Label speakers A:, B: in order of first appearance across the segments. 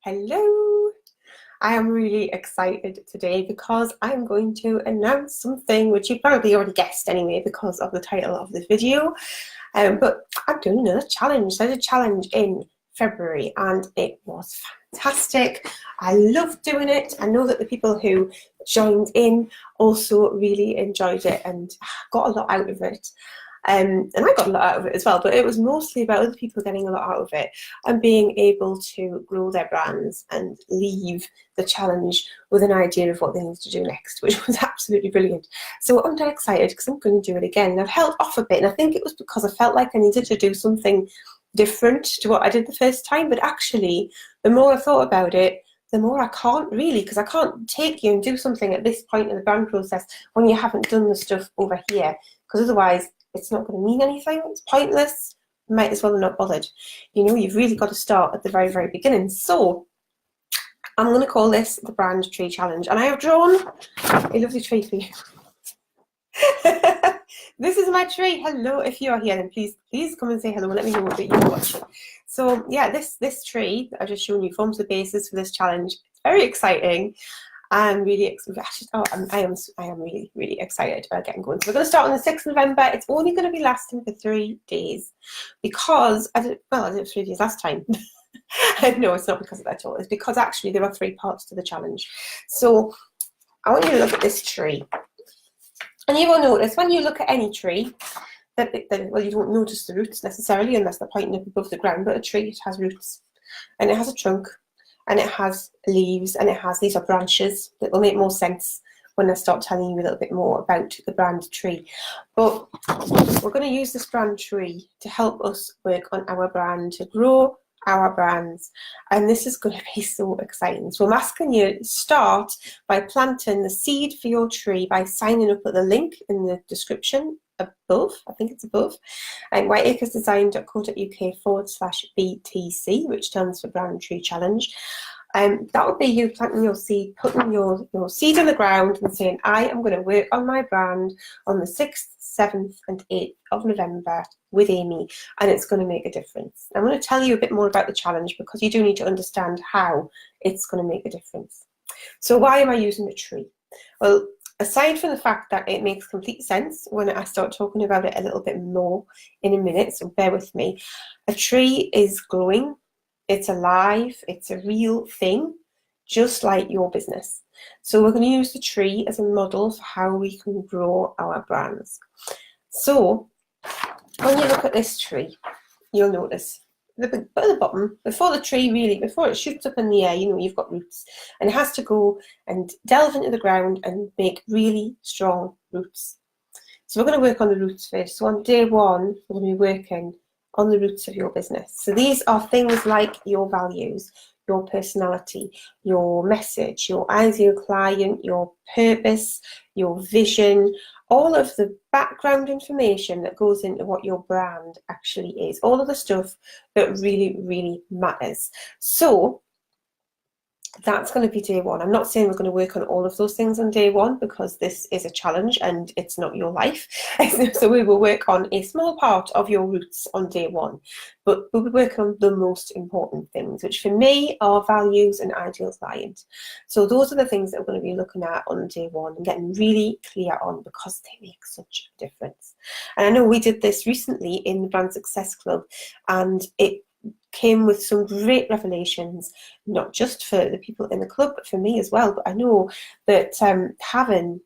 A: Hello! I am really excited today because I'm going to announce something which you probably already guessed anyway because of the title of the video. But I'm doing another challenge. So I did a challenge in February and it was fantastic. I loved doing it. I know that the people who joined in also really enjoyed it and got a lot out of it. And I got a lot out of it as well, but it was mostly about other people getting a lot out of it and being able to grow their brands and leave the challenge with an idea of what they need to do next, which was absolutely brilliant. So I'm very excited because I'm going to do it again. And I've held off a bit, and I think it was because I felt like I needed to do something different to what I did the first time. But actually, the more I thought about it, the more I can't really, because I can't take you and do something at this point in the brand process when you haven't done the stuff over here, because otherwise it's not going to mean anything. It's pointless. You might as well have not bothered. You know, you've really got to start at the very, very beginning. So I'm going to call this the Brand Tree Challenge. And I have drawn a lovely tree for you. This is my tree. Hello, if you are here, then please come and say hello and let me know that you're watching. So yeah, this tree that I've just shown you forms the basis for this challenge. It's very exciting. I'm really excited. I am really excited about getting going. So we're going to start on the 6th of November. It's only going to be lasting for 3 days because I did it 3 days last time. No, it's not because of that at all. It's because actually there are 3 parts to the challenge. So I want you to look at this tree. And you will notice when you look at any tree, well, you don't notice the roots necessarily unless they're pointing up above the ground, but a tree, it has roots and it has a trunk. And it has leaves and it has these are branches that will make more sense when I start telling you a little bit more about the brand tree. But we're going to use this brand tree to help us work on our brand, to grow our brands. And this is going to be so exciting. So I'm asking you to start by planting the seed for your tree by signing up at the link in the description above, I think it's above, and whiteacresdesign.co.uk/BTC, which stands for Brand Tree Challenge. That would be you planting your seed, putting your seed in the ground and saying, I am going to work on my brand on the 6th, 7th and 8th of November with Amy, and it's going to make a difference. I'm going to tell you a bit more about the challenge because you do need to understand how it's going to make a difference. So why am I using a tree? Well, aside from the fact that it makes complete sense when I start talking about it a little bit more in a minute, so bear with me, a tree is growing, it's alive, it's a real thing, just like your business. So we're going to use the tree as a model for how we can grow our brands. So when you look at this tree, you'll notice at the bottom, before the tree really, before it shoots up in the air, you know, you've got roots and it has to go and delve into the ground and make really strong roots. So we're going to work on the roots first. So on day 1, we're going to be working on the roots of your business. So these are things like your values, your personality, your message, your ideal client, your purpose, your vision, all of the background information that goes into what your brand actually is, all of the stuff that really, really matters. So that's going to be day 1. I'm not saying we're going to work on all of those things on day 1 because this is a challenge and it's not your life. So we will work on a small part of your roots on day 1, but we'll be working on the most important things, which for me are values and ideal client. So those are the things that we're going to be looking at on day 1 and getting really clear on because they make such a difference. And I know we did this recently in the Brand Success Club and it came with some great revelations, not just for the people in the club, but for me as well. But I know that having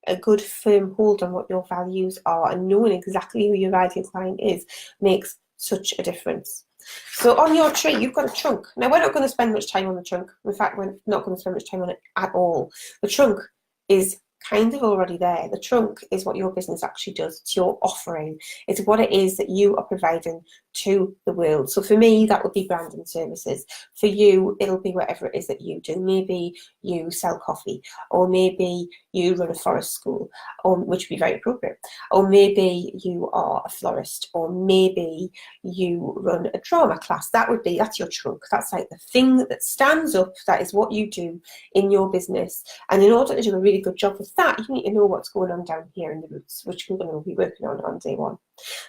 A: a good firm hold on what your values are and knowing exactly who your ideal client is makes such a difference. So on your tree, you've got a trunk. Now, we're not going to spend much time on the trunk. In fact, we're not going to spend much time on it at all. The trunk is kind of already there. The trunk is what your business actually does. It's your offering. It's what it is that you are providing to the world. So for me, that would be branding services. For you, it'll be whatever it is that you do. Maybe you sell coffee, or maybe you run a florist school, or which would be very appropriate. Or maybe you are a florist, or maybe you run a drama class. That's your trunk. That's like the thing that stands up. That is what you do in your business. And in order to do a really good job with that, you need to know what's going on down here in the roots, which we're going to be working on day 1.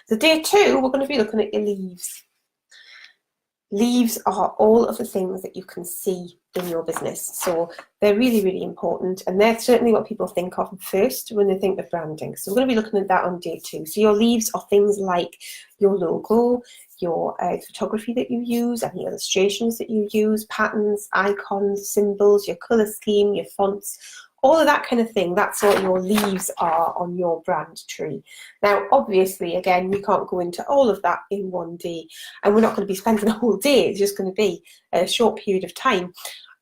A: So day 2, we're going to be looking at your leaves. Leaves are all of the things that you can see in your business. So they're really, really important. And they're certainly what people think of first when they think of branding. So we're going to be looking at that on day 2. So your leaves are things like your logo, your photography that you use, any illustrations that you use, patterns, icons, symbols, your colour scheme, your fonts, all of that kind of thing. That's what your leaves are on your brand tree. Now, obviously, again, we can't go into all of that in one day, and we're not going to be spending a whole day. It's just going to be a short period of time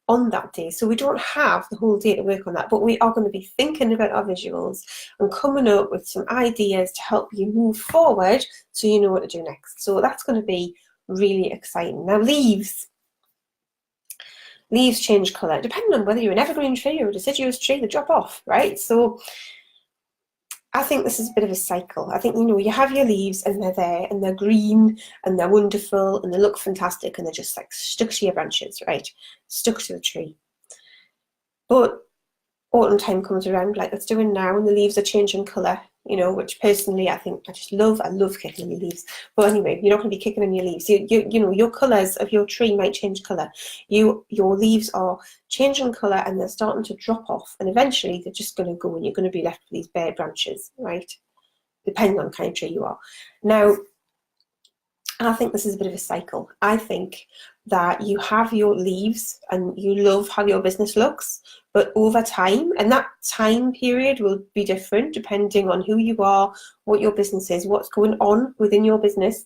A: on that day. So we don't have the whole day to work on that, but we are going to be thinking about our visuals and coming up with some ideas to help you move forward so you know what to do next. So that's going to be really exciting. Now, leaves change colour depending on whether you're an evergreen tree or a deciduous tree. They drop off, right? So I think this is a bit of a cycle. I think, you know, you have your leaves and they're there and they're green and they're wonderful and they look fantastic and they're just like stuck to your branches, right? Stuck to the tree. But autumn time comes around, like it's doing now, and the leaves are changing colour, you know, which personally I think I just love. I love kicking your leaves. But anyway, you're not going to be kicking on your leaves. You know, your colours of your tree might change colour. Your leaves are changing colour and they're starting to drop off, and eventually they're just going to go and you're going to be left with these bare branches, right? Depending on the kind of tree you are. Now, I think this is a bit of a cycle. I think that you have your leaves and you love how your business looks, but over time, and that time period will be different depending on who you are, what your business is, what's going on within your business.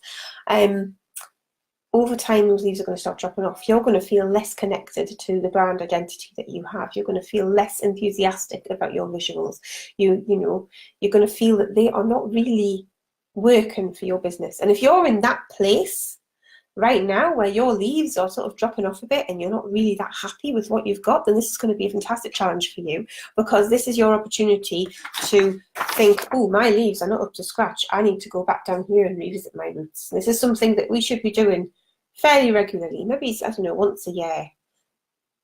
A: Over time, those leaves are going to start dropping off. You're going to feel less connected to the brand identity that you have. You're going to feel less enthusiastic about your visuals. You know, you're going to feel that they are not really working for your business. And if you're in that place right now where your leaves are sort of dropping off a bit and you're not really that happy with what you've got, then this is going to be a fantastic challenge for you, because this is your opportunity to think, oh, my leaves are not up to scratch. I need to go back down here and revisit my roots. This is something that we should be doing fairly regularly, maybe, I don't know, once a year,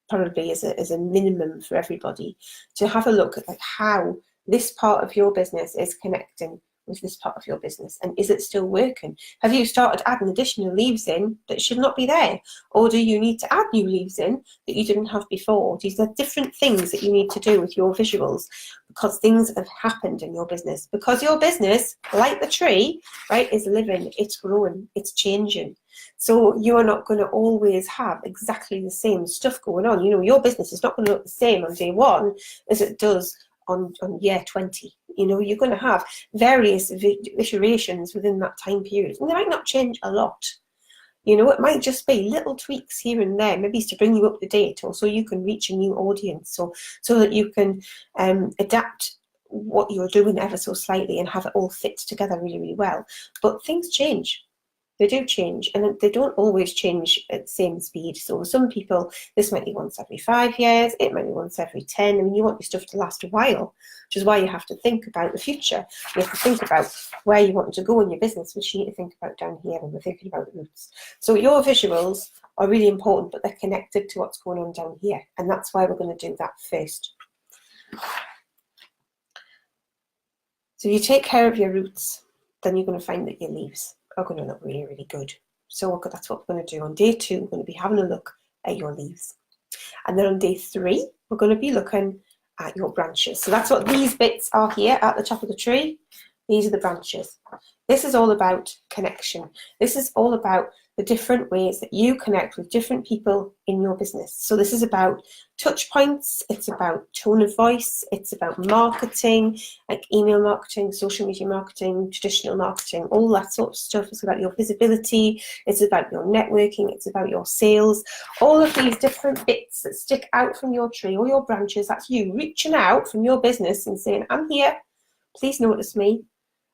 A: probably as a minimum for everybody, to have a look at like how this part of your business is connecting with this part of your business, and is it still working? Have you started adding additional leaves in that should not be there, or do you need to add new leaves in that you didn't have before? These are different things that you need to do with your visuals, because things have happened in your business, because your business, like the tree, right, is living, it's growing, it's changing. So you are not going to always have exactly the same stuff going on. You know, your business is not going to look the same on day 1 as it does on year 20. You know, you're going to have various iterations within that time period, and they might not change a lot. You know, it might just be little tweaks here and there, maybe to bring you up to date, or so you can reach a new audience, so that you can adapt what you're doing ever so slightly and have it all fit together really, really well. But things change. They do change, and they don't always change at the same speed. So some people, this might be once every 5 years, it might be once every 10. I mean, you want your stuff to last a while, which is why you have to think about the future. You have to think about where you want to go in your business, which you need to think about down here when we're thinking about the roots. So your visuals are really important, but they're connected to what's going on down here, and that's why we're going to do that first. So if you take care of your roots, then you're going to find that your leaves are going to look really, really good. So that's what we're going to do. On day 2, we're going to be having a look at your leaves. And then on day 3, we're going to be looking at your branches. So that's what these bits are here at the top of the tree. These are the branches. This is all about connection. This is all about the different ways that you connect with different people in your business. So this is about touch points, it's about tone of voice, it's about marketing, like email marketing, social media marketing, traditional marketing, all that sort of stuff. It's about your visibility, it's about your networking, it's about your sales. All of these different bits that stick out from your tree or your branches, that's you reaching out from your business and saying, I'm here, please notice me.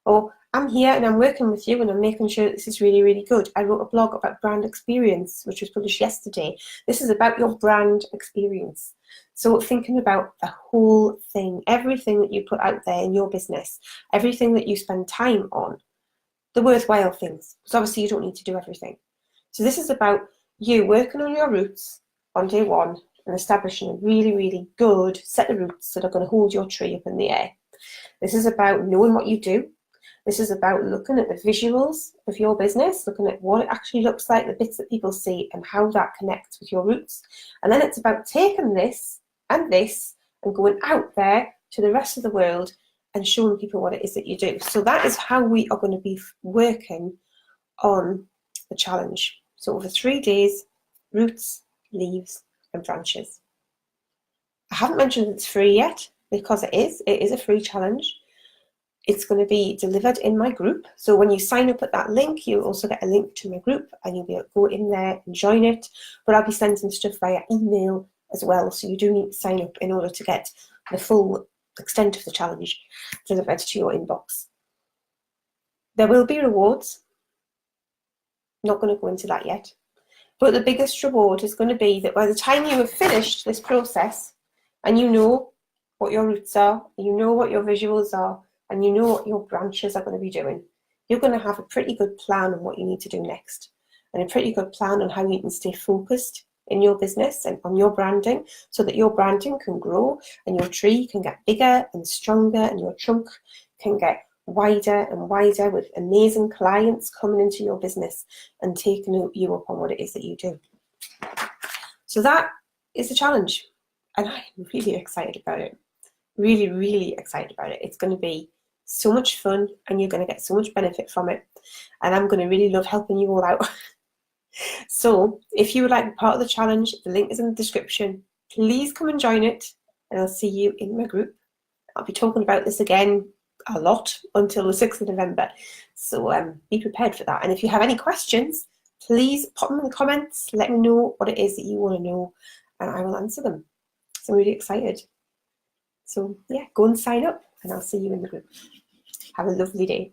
A: Or I'm here and I'm working with you and I'm making sure this is really, really good. I wrote a blog about brand experience, which was published yesterday. This is about your brand experience. So thinking about the whole thing, everything that you put out there in your business, everything that you spend time on, the worthwhile things, because obviously you don't need to do everything. So this is about you working on your roots on day 1 and establishing a really, really good set of roots that are going to hold your tree up in the air. This is about knowing what you do. This is about looking at the visuals of your business, looking at what it actually looks like, the bits that people see, and how that connects with your roots. And then it's about taking this and going out there to the rest of the world and showing people what it is that you do. So that is how we are going to be working on the challenge. So over 3 days, roots, leaves, and branches. I haven't mentioned it's free yet, because it is a free challenge. It's going to be delivered in my group. So when you sign up at that link, you also get a link to my group, and you'll be able to go in there and join it. But I'll be sending stuff via email as well. So you do need to sign up in order to get the full extent of the challenge delivered to your inbox. There will be rewards. Not going to go into that yet. But the biggest reward is going to be that by the time you have finished this process, and you know what your roots are, you know what your visuals are, and you know what your branches are going to be doing, you're going to have a pretty good plan on what you need to do next, and a pretty good plan on how you can stay focused in your business and on your branding, so that your branding can grow and your tree can get bigger and stronger and your trunk can get wider and wider, with amazing clients coming into your business and taking you up on what it is that you do. So that is the challenge, and I'm really excited about it. Really, really excited about it. It's going to be so much fun, and you're going to get so much benefit from it, and I'm going to really love helping you all out. So if you would like to be part of the challenge, the link is in the description. Please come and join it, and I'll see you in my group. I'll be talking about this again a lot until the 6th of November. So be prepared for that. And if you have any questions, please pop them in the comments. Let me know what it is that you want to know, and I will answer them. So I'm really excited. So yeah, go and sign up, and I'll see you in the group. Have a lovely day.